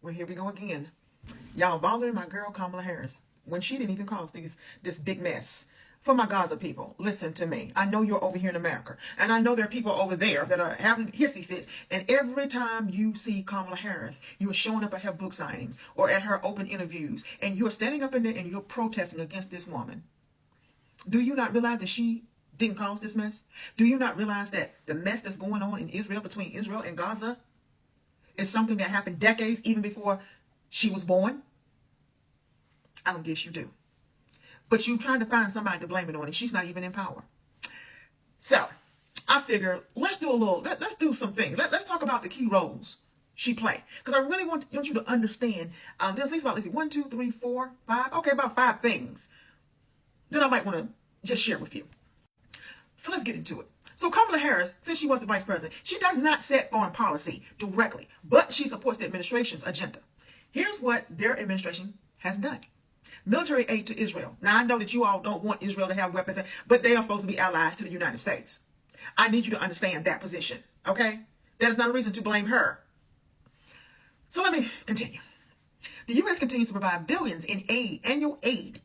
Well, here we go again. Y'all bothering my girl Kamala Harris when she didn't even cause this big mess. For my Gaza people, listen to me. I know you're over here in America, and I know there are people over there that are having hissy fits. And every time you see Kamala Harris, you are showing up at her book signings or at her open interviews, and you're standing up in there and you're protesting against this woman. Do you not realize that she didn't cause this mess? Do you not realize that the mess that's going on in Israel, between Israel and Gaza, is something that happened decades even before she was born? I don't guess you do. But you trying to find somebody to blame it on, and she's not even in power. So I figure let's do some things. Let's talk about the key roles she played, because I really want you to understand. There's at least about, let's see, 1, 2, 3, 4, 5. Okay, about 5 things that I might want to just share with you. So let's get into it. So Kamala Harris, since she was the vice president, she does not set foreign policy directly, but she supports the administration's agenda. Here's what their administration has done. Military aid to Israel. Now, I know that you all don't want Israel to have weapons, but they are supposed to be allies to the United States. I need you to understand that position, okay? That is not a reason to blame her. So let me continue. The U.S. continues to provide billions in annual aid,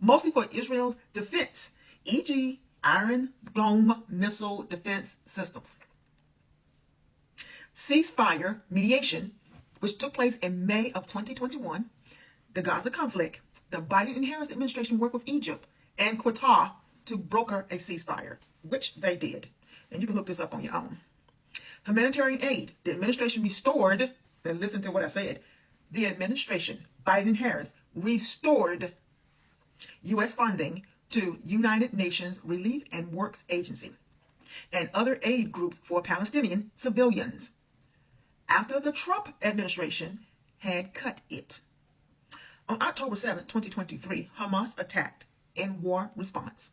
mostly for Israel's defense, e.g., Iron Dome missile defense systems. Ceasefire mediation, which took place in May of 2021, the Gaza conflict, the Biden and Harris administration worked with Egypt and Qatar to broker a ceasefire, which they did. And you can look this up on your own. Humanitarian aid, the administration restored, and listen to what I said, the administration, Biden and Harris, restored U.S. funding to United Nations Relief and Works Agency and other aid groups for Palestinian civilians after the Trump administration had cut it. On October 7, 2023, Hamas attacked in war response.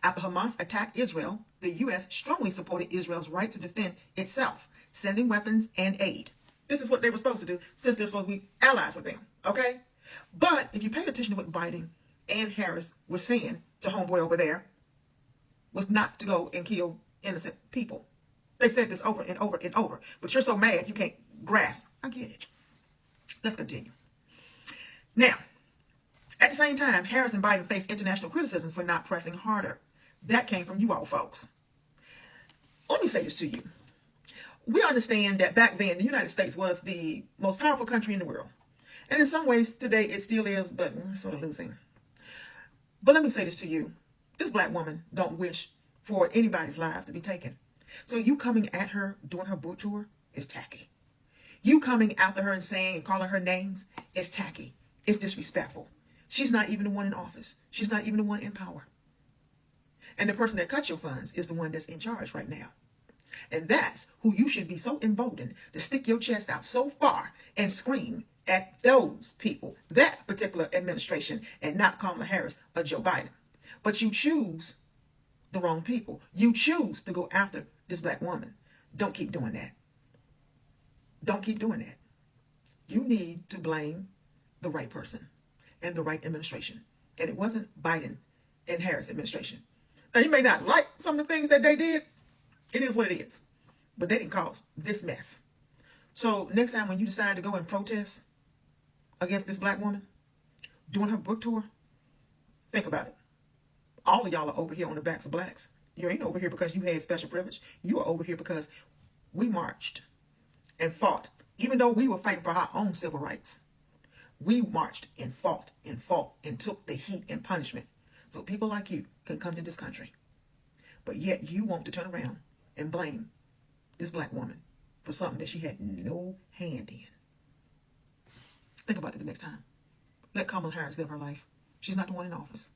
After Hamas attacked Israel, the U.S. strongly supported Israel's right to defend itself, sending weapons and aid. This is what they were supposed to do, since they're supposed to be allies with them, okay? But if you paid attention to what Biden and Harris were saying to homeboy over there, was not to go and kill innocent people. They said this over and over and over, but you're so mad you can't grasp. I get it. Let's continue. Now, at the same time, Harris and Biden faced international criticism for not pressing harder. That came from you all folks. Let me say this to you. We understand that back then, the United States was the most powerful country in the world. And in some ways, today, it still is, but we're sort of losing. But let me say this to you. This black woman don't wish for anybody's lives to be taken. So you coming at her during her book tour is tacky. You coming after her and saying and calling her names is tacky. It's disrespectful. She's not even the one in office. She's not even the one in power. And the person that cut your funds is the one that's in charge right now. And that's who you should be so emboldened to stick your chest out so far and scream at those people, that particular administration, and not Kamala Harris or Joe Biden. But you choose the wrong people. You choose to go after this black woman. Don't keep doing that. Don't keep doing that. You need to blame the right person and the right administration. And it wasn't Biden and Harris administration. Now, you may not like some of the things that they did. It is what it is. But they didn't cause this mess. So next time when you decide to go and protest against this black woman during her book tour, think about it. All of y'all are over here on the backs of blacks. You ain't over here because you had special privilege. You are over here because we marched and fought. Even though we were fighting for our own civil rights, we marched and fought and took the heat and punishment so people like you can come to this country. But yet you want to turn around and blame this black woman for something that she had no hand in. Think about it the next time. Let Kamala Harris live her life. She's not the one in office.